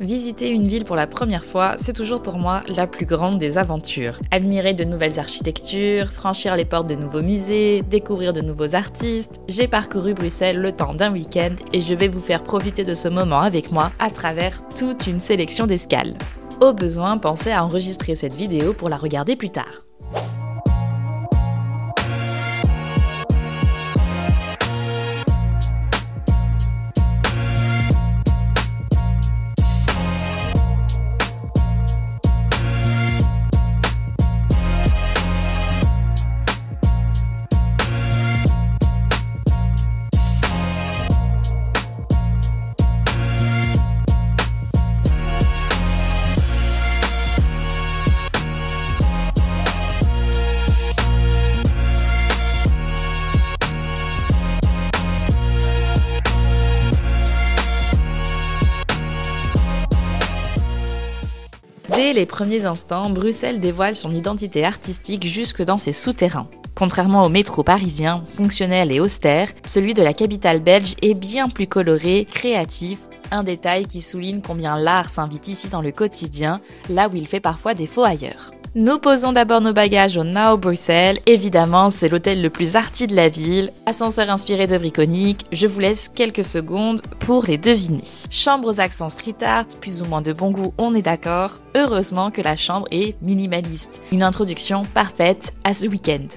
Visiter une ville pour la première fois, c'est toujours pour moi la plus grande des aventures. Admirer de nouvelles architectures, franchir les portes de nouveaux musées, découvrir de nouveaux artistes. J'ai parcouru Bruxelles le temps d'un week-end et je vais vous faire profiter de ce moment avec moi à travers toute une sélection d'escales. Au besoin, pensez à enregistrer cette vidéo pour la regarder plus tard. Dès les premiers instants, Bruxelles dévoile son identité artistique jusque dans ses souterrains. Contrairement au métro parisien, fonctionnel et austère, celui de la capitale belge est bien plus coloré, créatif, un détail qui souligne combien l'art s'invite ici dans le quotidien, là où il fait parfois défaut ailleurs. Nous posons d'abord nos bagages au Now Bruxelles. Évidemment, c'est l'hôtel le plus arty de la ville. Ascenseur inspiré d'œuvres iconiques. Je vous laisse quelques secondes pour les deviner. Chambre aux accents street art, plus ou moins de bon goût, on est d'accord. Heureusement que la chambre est minimaliste. Une introduction parfaite à ce week-end.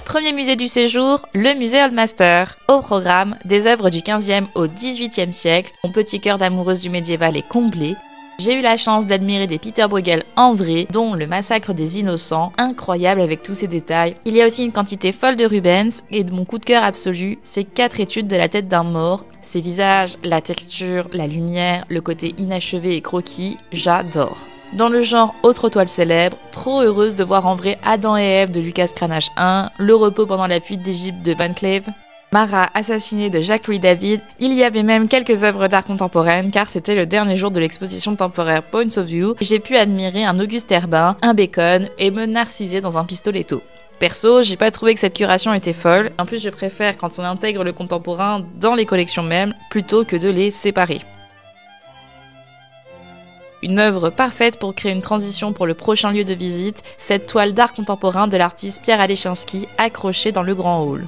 Premier musée du séjour, le musée Old Master. Au programme, des œuvres du 15e au 18e siècle. Mon petit cœur d'amoureuse du médiéval est comblé. J'ai eu la chance d'admirer des Peter Bruegel en vrai, dont le massacre des innocents, incroyable avec tous ses détails. Il y a aussi une quantité folle de Rubens, et de mon coup de cœur absolu, ces 4 études de la tête d'un mort. Ses visages, la texture, la lumière, le côté inachevé et croquis, j'adore. Dans le genre autre toile célèbre, trop heureuse de voir en vrai Adam et Ève de Lucas Cranach 1, Le repos pendant la fuite d'Égypte de Van Cleve, Marat assassiné de Jacques-Louis David. Il y avait même quelques œuvres d'art contemporaine car c'était le dernier jour de l'exposition temporaire Points of View. J'ai pu admirer un Auguste Herbin, un Bacon et me narciser dans un pistoletto. Perso, j'ai pas trouvé que cette curation était folle. En plus, je préfère quand on intègre le contemporain dans les collections mêmes plutôt que de les séparer. Une œuvre parfaite pour créer une transition pour le prochain lieu de visite, cette toile d'art contemporain de l'artiste Pierre Alechinski accrochée dans le grand hall.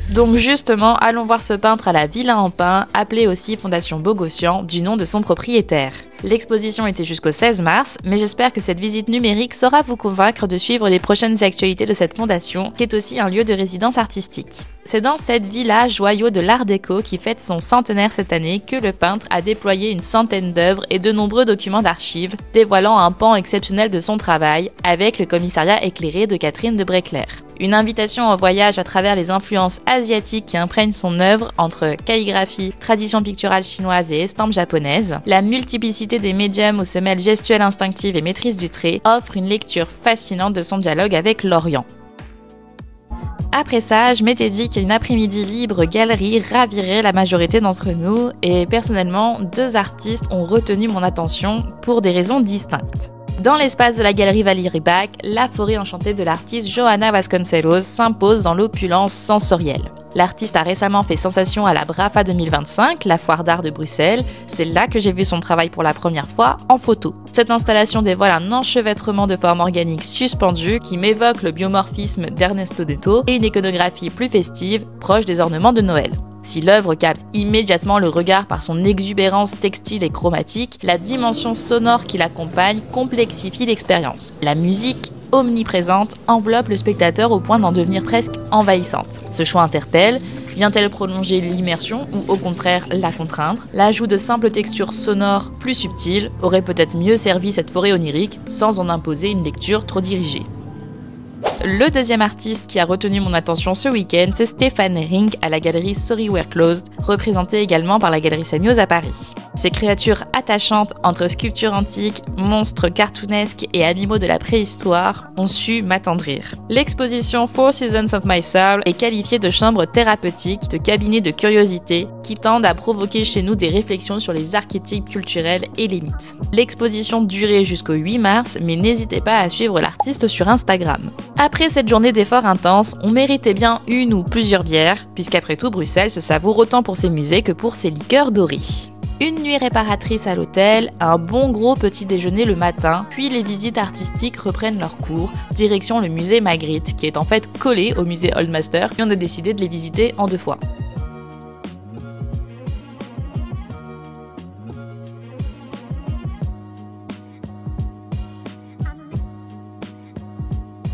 Donc justement, allons voir ce peintre à la Villa en Pin, appelé aussi Fondation Bogossian, du nom de son propriétaire. L'exposition était jusqu'au 16 mars, mais j'espère que cette visite numérique saura vous convaincre de suivre les prochaines actualités de cette fondation, qui est aussi un lieu de résidence artistique. C'est dans cette villa joyau de l'art déco qui fête son centenaire cette année que le peintre a déployé une centaine d'œuvres et de nombreux documents d'archives, dévoilant un pan exceptionnel de son travail, avec le commissariat éclairé de Catherine de Bréclair. Une invitation au voyage à travers les influences asiatiques qui imprègnent son œuvre entre calligraphie, tradition picturale chinoise et estampes japonaises. La multiplicité des médiums aux semelles gestuelles instinctives et maîtrise du trait offre une lecture fascinante de son dialogue avec l'Orient. Après ça, je m'étais dit qu'une après-midi libre galerie ravirait la majorité d'entre nous et personnellement, 2 artistes ont retenu mon attention pour des raisons distinctes. Dans l'espace de la galerie Valérie Bach, la forêt enchantée de l'artiste Johanna Vasconcelos s'impose dans l'opulence sensorielle. L'artiste a récemment fait sensation à la Brafa 2025, la foire d'art de Bruxelles. C'est là que j'ai vu son travail pour la première fois en photo. Cette installation dévoile un enchevêtrement de formes organiques suspendues qui m'évoque le biomorphisme d'Ernesto Detto et une iconographie plus festive, proche des ornements de Noël. Si l'œuvre capte immédiatement le regard par son exubérance textile et chromatique, la dimension sonore qui l'accompagne complexifie l'expérience. La musique, omniprésente, enveloppe le spectateur au point d'en devenir presque envahissante. Ce choix interpelle. Vient-elle prolonger l'immersion ou au contraire la contraindre? L'ajout de simples textures sonores plus subtiles aurait peut-être mieux servi cette forêt onirique sans en imposer une lecture trop dirigée. Le deuxième artiste qui a retenu mon attention ce week-end, c'est Stéphane Ring à la galerie Sorry We're Closed, représentée également par la galerie Samioz à Paris. Ces créatures attachantes entre sculptures antiques, monstres cartoonesques et animaux de la préhistoire ont su m'attendrir. L'exposition Four Seasons of My Soul est qualifiée de chambre thérapeutique, de cabinet de curiosité, qui tendent à provoquer chez nous des réflexions sur les archétypes culturels et les mythes. L'exposition durait jusqu'au 8 mars, mais n'hésitez pas à suivre l'artiste sur Instagram. Après cette journée d'efforts intenses, on méritait bien une ou plusieurs bières, puisqu'après tout, Bruxelles se savoure autant pour ses musées que pour ses liqueurs dorées. Une nuit réparatrice à l'hôtel, un bon gros petit déjeuner le matin, puis les visites artistiques reprennent leur cours, direction le musée Magritte, qui est en fait collé au musée Old Master, et on a décidé de les visiter en 2 fois.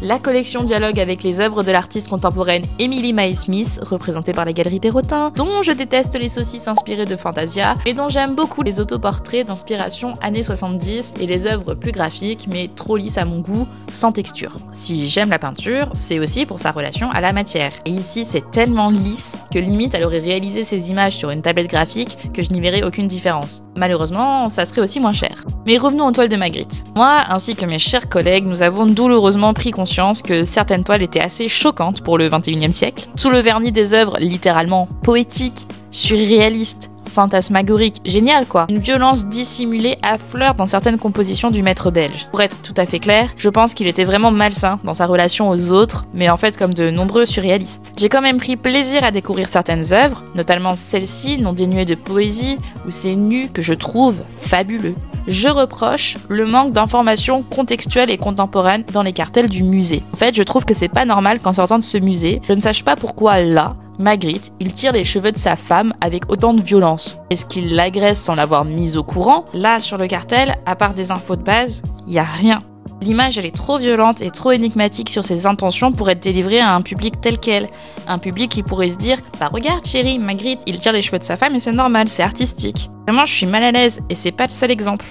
La collection dialogue avec les œuvres de l'artiste contemporaine Emily Mae Smith, représentée par la Galerie Perrotin, dont je déteste les saucisses inspirées de Fantasia, et dont j'aime beaucoup les autoportraits d'inspiration années 70 et les œuvres plus graphiques, mais trop lisses à mon goût, sans texture. Si j'aime la peinture, c'est aussi pour sa relation à la matière. Et ici, c'est tellement lisse que limite elle aurait réalisé ces images sur une tablette graphique que je n'y verrais aucune différence. Malheureusement, ça serait aussi moins cher. Mais revenons aux toiles de Magritte. Moi, ainsi que mes chers collègues, nous avons douloureusement pris conscience que certaines toiles étaient assez choquantes pour le 21e siècle. Sous le vernis des œuvres littéralement poétiques, surréalistes, fantasmagoriques, génial quoi. Une violence dissimulée affleure dans certaines compositions du maître belge. Pour être tout à fait clair, je pense qu'il était vraiment malsain dans sa relation aux autres, mais en fait comme de nombreux surréalistes. J'ai quand même pris plaisir à découvrir certaines œuvres, notamment celle-ci, non dénuée de poésie, ou ces nus que je trouve fabuleux. Je reproche le manque d'informations contextuelles et contemporaines dans les cartels du musée. En fait, je trouve que c'est pas normal qu'en sortant de ce musée, je ne sache pas pourquoi là, Magritte, il tire les cheveux de sa femme avec autant de violence. Est-ce qu'il l'agresse sans l'avoir mise au courant? Là, sur le cartel, à part des infos de base, y a rien. L'image, elle est trop violente et trop énigmatique sur ses intentions pour être délivrée à un public tel quel. Un public qui pourrait se dire « Bah regarde chérie, Magritte, il tire les cheveux de sa femme et c'est normal, c'est artistique. » Vraiment, je suis mal à l'aise et c'est pas le seul exemple.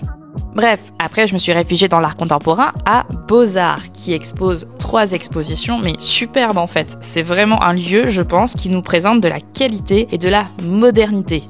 Bref, après je me suis réfugiée dans l'art contemporain à Beaux-Arts, qui expose 3 expositions, mais superbes en fait. C'est vraiment un lieu, je pense, qui nous présente de la qualité et de la modernité.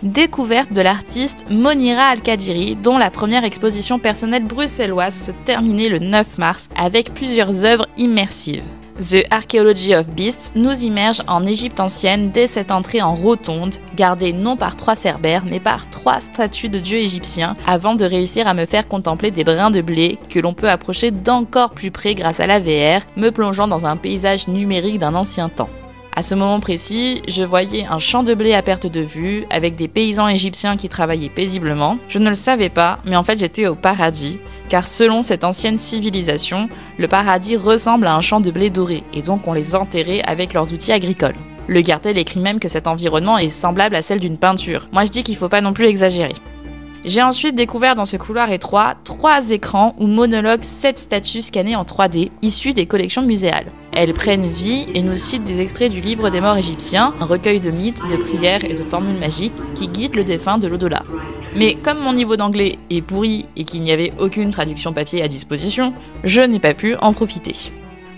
Découverte de l'artiste Monira Al-Qadiri, dont la première exposition personnelle bruxelloise se terminait le 9 mars avec plusieurs œuvres immersives. The Archaeology of Beasts nous immerge en Égypte ancienne dès cette entrée en rotonde, gardée non par 3 cerbères mais par 3 statues de dieux égyptiens, avant de réussir à me faire contempler des brins de blé que l'on peut approcher d'encore plus près grâce à la VR, me plongeant dans un paysage numérique d'un ancien temps. À ce moment précis, je voyais un champ de blé à perte de vue, avec des paysans égyptiens qui travaillaient paisiblement. Je ne le savais pas, mais en fait j'étais au paradis, car selon cette ancienne civilisation, le paradis ressemble à un champ de blé doré, et donc on les enterrait avec leurs outils agricoles. Le cartel écrit même que cet environnement est semblable à celle d'une peinture. Moi je dis qu'il faut pas non plus exagérer. J'ai ensuite découvert dans ce couloir étroit 3 écrans où monologuent 7 statues scannées en 3D, issues des collections muséales. Elles prennent vie et nous citent des extraits du livre des morts égyptiens, un recueil de mythes, de prières et de formules magiques qui guident le défunt de l'au-delà. Mais comme mon niveau d'anglais est pourri et qu'il n'y avait aucune traduction papier à disposition, je n'ai pas pu en profiter.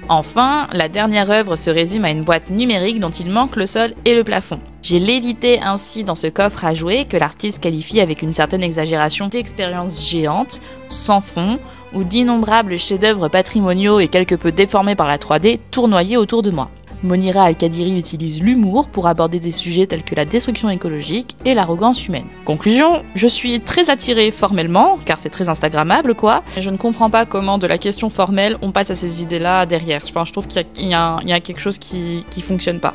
Enfin, la dernière œuvre se résume à une boîte numérique dont il manque le sol et le plafond. J'ai lévité ainsi dans ce coffre à jouer que l'artiste qualifie avec une certaine exagération d'expérience géante, sans fond, où d'innombrables chefs-d'œuvre patrimoniaux et quelque peu déformés par la 3D tournoyaient autour de moi. Monira Al-Qadiri utilise l'humour pour aborder des sujets tels que la destruction écologique et l'arrogance humaine. Conclusion, je suis très attirée formellement, car c'est très instagrammable quoi, et je ne comprends pas comment de la question formelle on passe à ces idées-là derrière. Enfin, je trouve qu'il y a quelque chose qui fonctionne pas.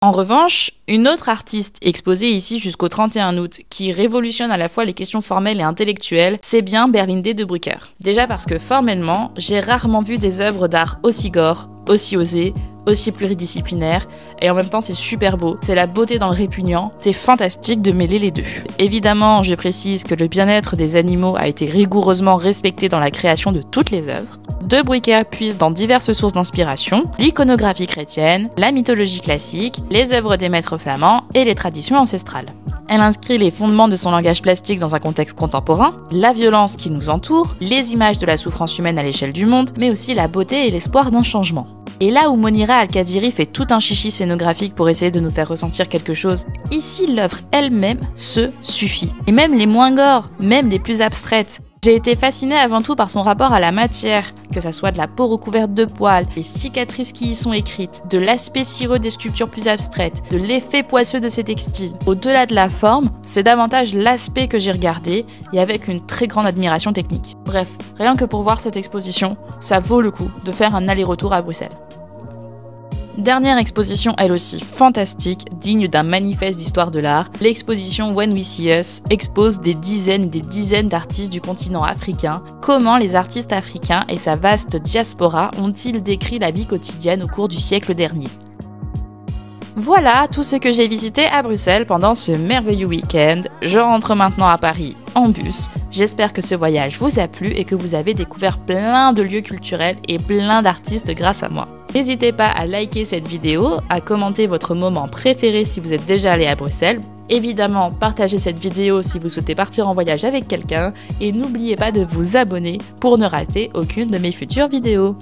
En revanche, une autre artiste exposée ici jusqu'au 31 août, qui révolutionne à la fois les questions formelles et intellectuelles, c'est bien Berlinde de Brücker. Déjà parce que formellement, j'ai rarement vu des œuvres d'art aussi gore, aussi osées, aussi pluridisciplinaires, et en même temps c'est super beau, c'est la beauté dans le répugnant, c'est fantastique de mêler les deux. Évidemment, je précise que le bien-être des animaux a été rigoureusement respecté dans la création de toutes les œuvres. De Brücker puise dans diverses sources d'inspiration, l'iconographie chrétienne, la mythologie classique, les œuvres des maîtres flamands et les traditions ancestrales. Elle inscrit les fondements de son langage plastique dans un contexte contemporain, la violence qui nous entoure, les images de la souffrance humaine à l'échelle du monde, mais aussi la beauté et l'espoir d'un changement. Et là où Monira Al-Qadiri fait tout un chichi scénographique pour essayer de nous faire ressentir quelque chose, ici l'œuvre elle-même se suffit. Et même les moins gore, même les plus abstraites. J'ai été fascinée avant tout par son rapport à la matière, que ça soit de la peau recouverte de poils, les cicatrices qui y sont écrites, de l'aspect cireux des sculptures plus abstraites, de l'effet poisseux de ses textiles. Au-delà de la forme, c'est davantage l'aspect que j'ai regardé, et avec une très grande admiration technique. Bref, rien que pour voir cette exposition, ça vaut le coup de faire un aller-retour à Bruxelles. Dernière exposition elle aussi fantastique, digne d'un manifeste d'histoire de l'art, l'exposition When We See Us expose des dizaines et des dizaines d'artistes du continent africain. Comment les artistes africains et sa vaste diaspora ont-ils décrit la vie quotidienne au cours du siècle dernier? Voilà tout ce que j'ai visité à Bruxelles pendant ce merveilleux week-end. Je rentre maintenant à Paris en bus. J'espère que ce voyage vous a plu et que vous avez découvert plein de lieux culturels et plein d'artistes grâce à moi. N'hésitez pas à liker cette vidéo, à commenter votre moment préféré si vous êtes déjà allé à Bruxelles. Évidemment, partagez cette vidéo si vous souhaitez partir en voyage avec quelqu'un et n'oubliez pas de vous abonner pour ne rater aucune de mes futures vidéos.